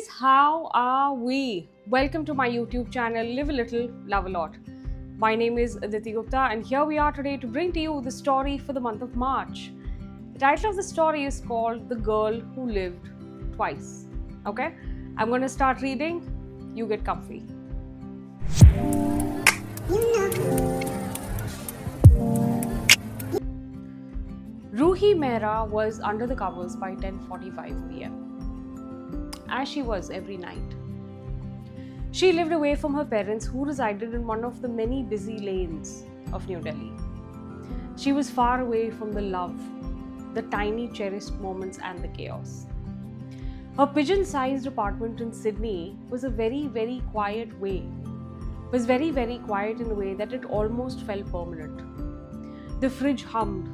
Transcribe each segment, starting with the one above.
guys, how are we? Welcome to my YouTube channel Live a Little, Love a Lot. My name is Aditi Gupta and here we are today to bring to you the story for the month of March. The title of the story is called The Girl Who Lived Twice. Okay, I'm going to start reading. You get comfy. Ruhi Mehra was under the covers by 10:45 p.m. as she was every night. She lived away from her parents who resided in one of the many busy lanes of New Delhi. She was far away from the love, the tiny cherished moments and the chaos. Her pigeon-sized apartment in Sydney was very quiet in a way that it almost felt permanent. The fridge hummed,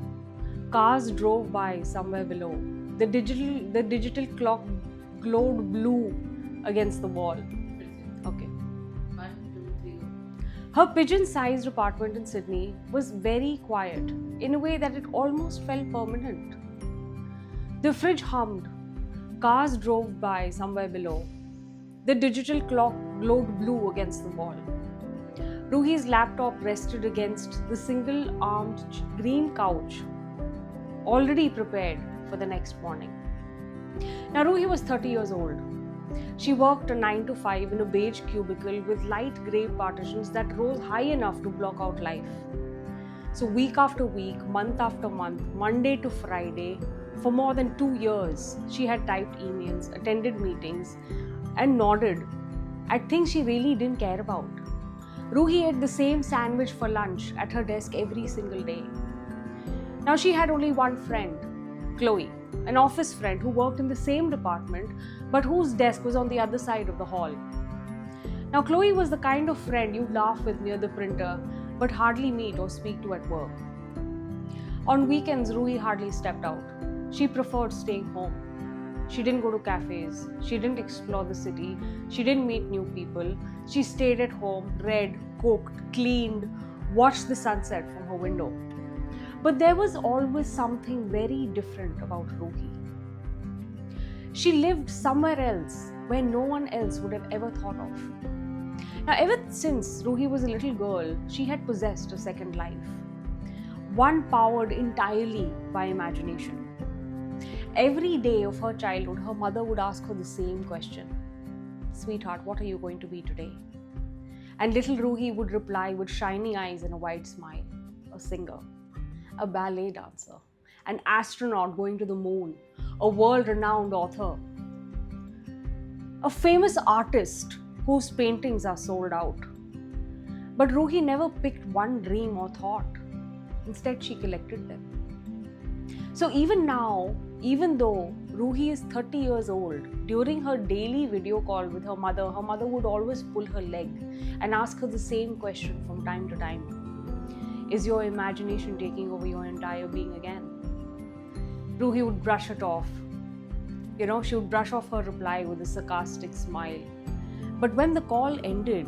cars drove by somewhere below, the digital clock glowed blue against the wall. Okay. 1, 2, 3. Her pigeon-sized apartment in Sydney was very quiet in a way that it almost felt permanent. The fridge hummed, cars drove by somewhere below. The digital clock glowed blue against the wall. Ruhi's laptop rested against the single-armed green couch, already prepared for the next morning. Now, Ruhi was 30 years old. She worked a 9 to 5 in a beige cubicle with light grey partitions that rose high enough to block out life. So, week after week, month after month, Monday to Friday, for more than 2 years, she had typed emails, attended meetings, and nodded at things she really didn't care about. Ruhi ate the same sandwich for lunch at her desk every single day. Now, she had only one friend, Chloe, an office friend who worked in the same department but whose desk was on the other side of the hall. Now, Chloe was the kind of friend you'd laugh with near the printer but hardly meet or speak to at work. On weekends, Ruhi hardly stepped out. She preferred staying home. She didn't go to cafes. She didn't explore the city. She didn't meet new people. She stayed at home, read, cooked, cleaned, watched the sunset from her window. But there was always something very different about Ruhi. She lived somewhere else where no one else would have ever thought of. Now, ever since Ruhi was a little girl, she had possessed a second life, one powered entirely by imagination. Every day of her childhood, her mother would ask her the same question: "Sweetheart, what are you going to be today?" And little Ruhi would reply with shiny eyes and a wide smile: "A singer, a ballet dancer, an astronaut going to the moon, a world-renowned author, a famous artist whose paintings are sold out." But Ruhi never picked one dream or thought. Instead, she collected them. So even now, even though Ruhi is 30 years old, during her daily video call with her mother would always pull her leg and ask her the same question from time to time: "Is your imagination taking over your entire being again?" Ruhi would brush it off. She would brush off her reply with a sarcastic smile. But when the call ended,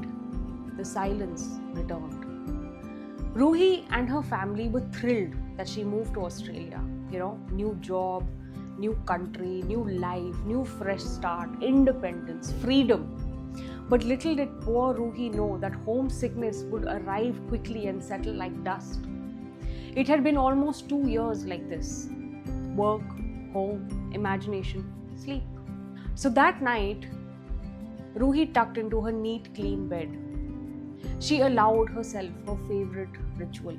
the silence returned. Ruhi and her family were thrilled that she moved to Australia. New job, new country, new life, new fresh start, independence, freedom. But little did poor Ruhi know that homesickness would arrive quickly and settle like dust. It had been almost 2 years like this. Work, home, imagination, sleep. So that night, Ruhi tucked into her neat, clean bed. She allowed herself her favorite ritual.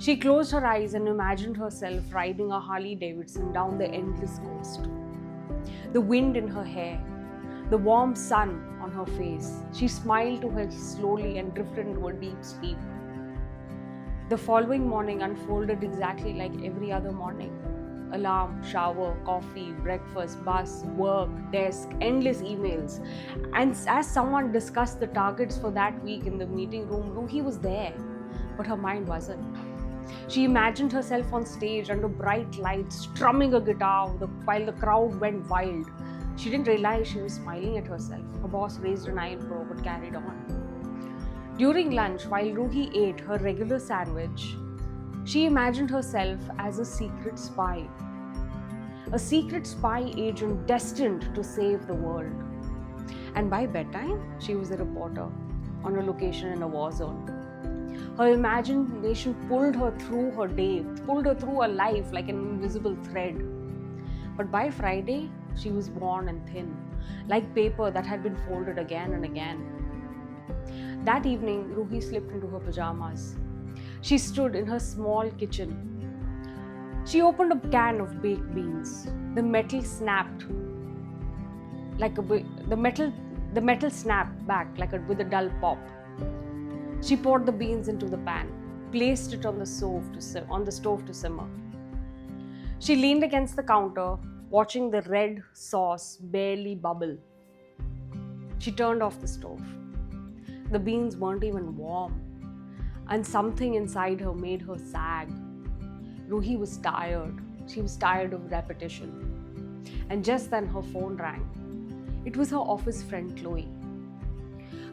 She closed her eyes and imagined herself riding a Harley Davidson down the endless coast. The wind in her hair, the warm sun on her face. She smiled to herself slowly and drifted into a deep sleep. The following morning unfolded exactly like every other morning. Alarm, shower, coffee, breakfast, bus, work, desk, endless emails. And as someone discussed the targets for that week in the meeting room, Ruhi was there, but her mind wasn't. She imagined herself on stage under bright lights, strumming a guitar while the crowd went wild. She didn't realize she was smiling at herself. Her boss raised an eyebrow but carried on. During lunch, while Ruhi ate her regular sandwich, she imagined herself as a secret spy agent destined to save the world. And by bedtime, she was a reporter on a location in a war zone. Her imagination pulled her through her day, pulled her through her life like an invisible thread. But by Friday, she was worn and thin, like paper that had been folded again and again. That evening, Ruhi slipped into her pajamas. She stood in her small kitchen. She opened a can of baked beans. The metal snapped the metal snapped back with a dull pop. She poured the beans into the pan, placed it on the stove to simmer. She leaned against the counter, watching the red sauce barely bubble. She turned off the stove. The beans weren't even warm, and something inside her made her sag. Ruhi was tired. She was tired of repetition. And just then her phone rang. It was her office friend Chloe.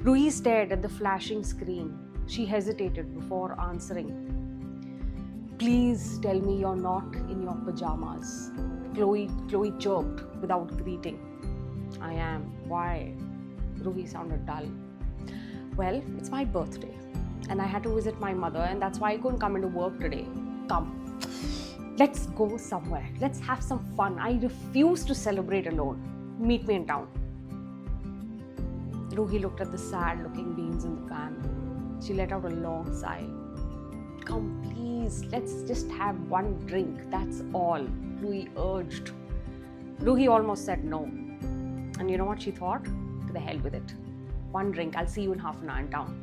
Ruhi stared at the flashing screen. She hesitated before answering. "Please tell me you're not in your pajamas." Chloe chirped without greeting. "I am. Why?" Ruhi sounded dull. "Well, it's my birthday, and I had to visit my mother, and that's why I couldn't come into work today. Come, let's go somewhere. Let's have some fun. I refuse to celebrate alone. Meet me in town." Ruhi looked at the sad-looking beans in the pan. She let out a long sigh. "Come, please, let's just have one drink, that's all," Ruhi urged. Ruhi almost said no. And you know what she thought? To the hell with it. One drink, I'll see you in half an hour in town.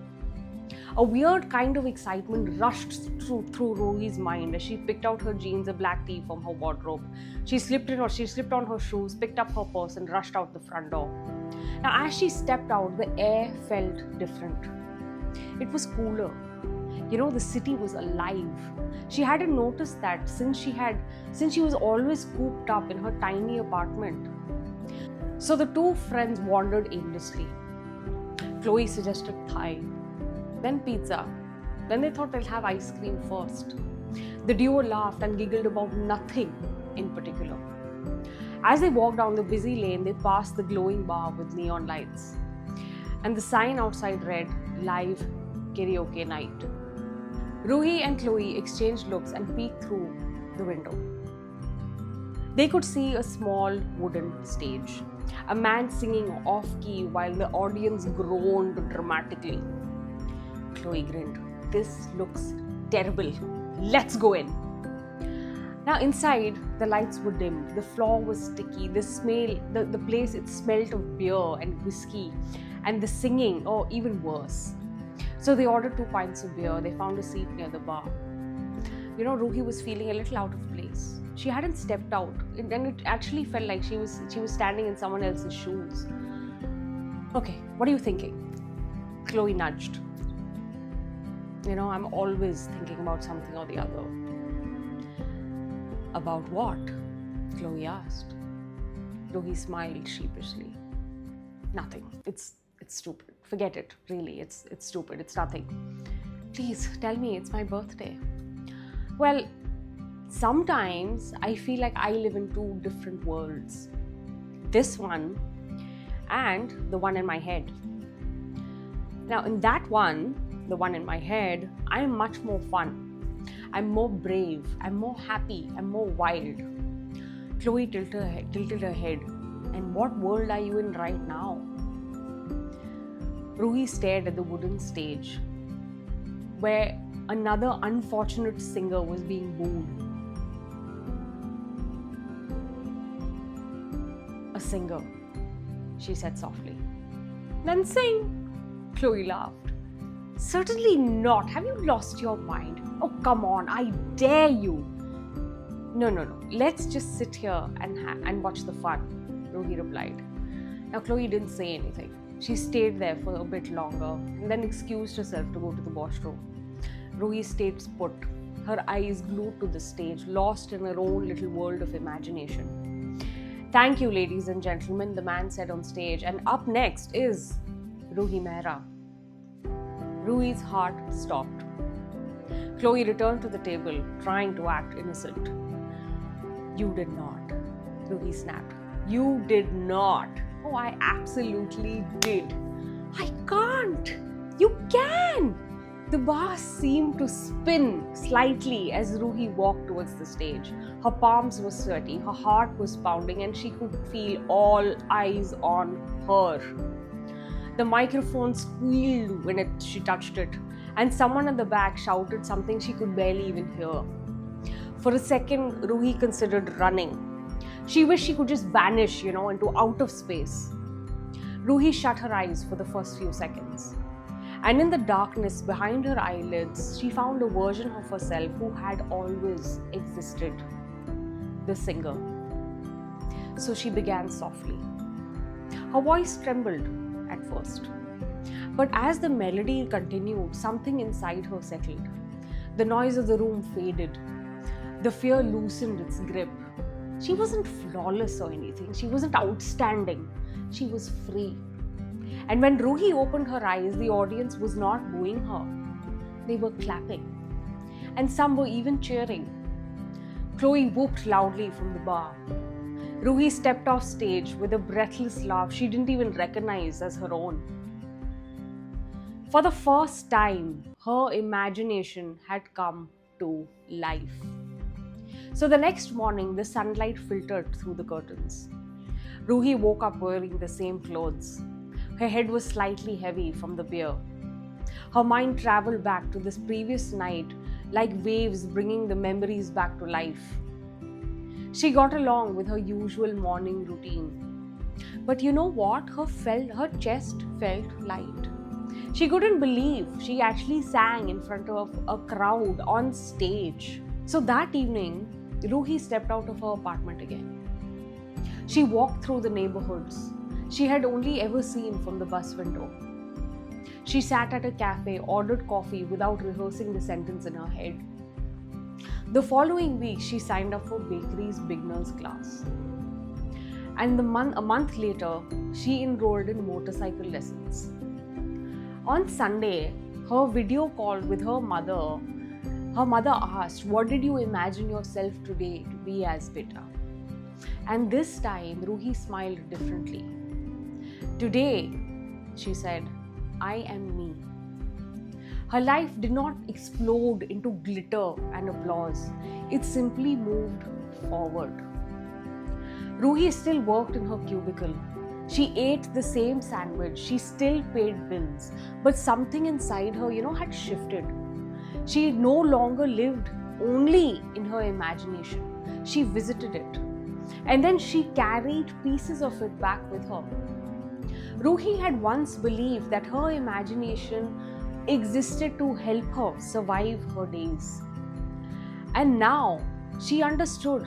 A weird kind of excitement rushed through Ruhi's mind as she picked out her jeans, a black tee from her wardrobe. She slipped on her shoes, picked up her purse, and rushed out the front door. Now, as she stepped out, the air felt different. It was cooler. The city was alive. She hadn't noticed that since she was always cooped up in her tiny apartment. So the two friends wandered aimlessly. Chloe suggested Thai, then pizza. Then they thought they'll have ice cream first. The duo laughed and giggled about nothing in particular. As they walked down the busy lane, they passed the glowing bar with neon lights. And the sign outside read, "Live Karaoke Night." Ruhi and Chloe exchanged looks and peeked through the window. They could see a small wooden stage, a man singing off-key while the audience groaned dramatically. Chloe grinned. "This looks terrible. Let's go in." Now inside, the lights were dim, the floor was sticky, the place, it smelled of beer and whiskey, and the singing, even worse. So they ordered 2 pints of beer. They found a seat near the bar. Ruhi was feeling a little out of place. She hadn't stepped out, and it actually felt like she was standing in someone else's shoes. "Okay, what are you thinking?" Chloe nudged. "I'm always thinking about something or the other." "About what?" Chloe asked. Ruhi smiled sheepishly. "Nothing. It's stupid. Forget it. Really, it's stupid. It's nothing. Please tell me, it's my birthday." "Well, sometimes I feel like I live in 2 different worlds. This one and the one in my head. Now, in that one, the one in my head, I'm much more fun. I'm more brave. I'm more happy. I'm more wild." Chloe tilted her head. "And what world are you in right now?" Ruhi stared at the wooden stage, where another unfortunate singer was being booed. "A singer," she said softly. "Then sing." Chloe laughed. "Certainly not. Have you lost your mind? Oh, come on, I dare you." No. Let's just sit here and watch the fun," Ruhi replied. Now, Chloe didn't say anything. She stayed there for a bit longer and then excused herself to go to the washroom. Ruhi stayed put, her eyes glued to the stage, lost in her own little world of imagination. "Thank you, ladies and gentlemen," the man said on stage, and up next is Ruhi Mehra. Ruhi's heart stopped. Chloe returned to the table, trying to act innocent. "You did not," Ruhi snapped. "You did not." Oh, I absolutely did. I can't. You can. The bar seemed to spin slightly as Ruhi walked towards the stage. Her palms were sweaty, her heart was pounding, and she could feel all eyes on her. The microphone squealed when she touched it, and someone at the back shouted something she could barely even hear. For a second, Ruhi considered running. She wished she could just vanish, into out of space. Ruhi shut her eyes for the first few seconds. And in the darkness behind her eyelids, she found a version of herself who had always existed, the singer. So she began softly. Her voice trembled at first. But as the melody continued, something inside her settled. The noise of the room faded. The fear loosened its grip. She wasn't flawless or anything. She wasn't outstanding. She was free. And when Ruhi opened her eyes, the audience was not booing her. They were clapping. And some were even cheering. Chloe whooped loudly from the bar. Ruhi stepped off stage with a breathless laugh she didn't even recognize as her own. For the first time, her imagination had come to life. So the next morning, the sunlight filtered through the curtains. Ruhi woke up wearing the same clothes. Her head was slightly heavy from the beer. Her mind traveled back to this previous night like waves bringing the memories back to life. She got along with her usual morning routine. But you know what? Her chest felt light. She couldn't believe she actually sang in front of a crowd on stage. So that evening, Ruhi stepped out of her apartment again. She walked through the neighborhoods she had only ever seen from the bus window. She sat at a cafe, ordered coffee without rehearsing the sentence in her head. The following week, she signed up for bakery's beginner's class. And a month later, she enrolled in motorcycle lessons. On Sunday, her video call with her mother asked, "What did you imagine yourself today to be as, beta?" And this time, Ruhi smiled differently. "Today," she said, "I am me." Her life did not explode into glitter and applause. It simply moved forward. Ruhi still worked in her cubicle. She ate the same sandwich. She still paid bills. But something inside her, had shifted. She no longer lived only in her imagination. She visited it. And then she carried pieces of it back with her. Ruhi had once believed that her imagination existed to help her survive her days. And now she understood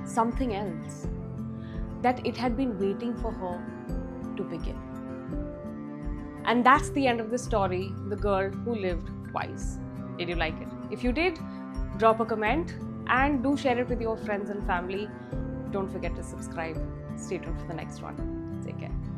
something else, that it had been waiting for her to begin. And that's the end of the story, The Girl Who Lived Twice. Did you like it? If you did, drop a comment and do share it with your friends and family. Don't forget to subscribe. Stay tuned for the next one. Take care.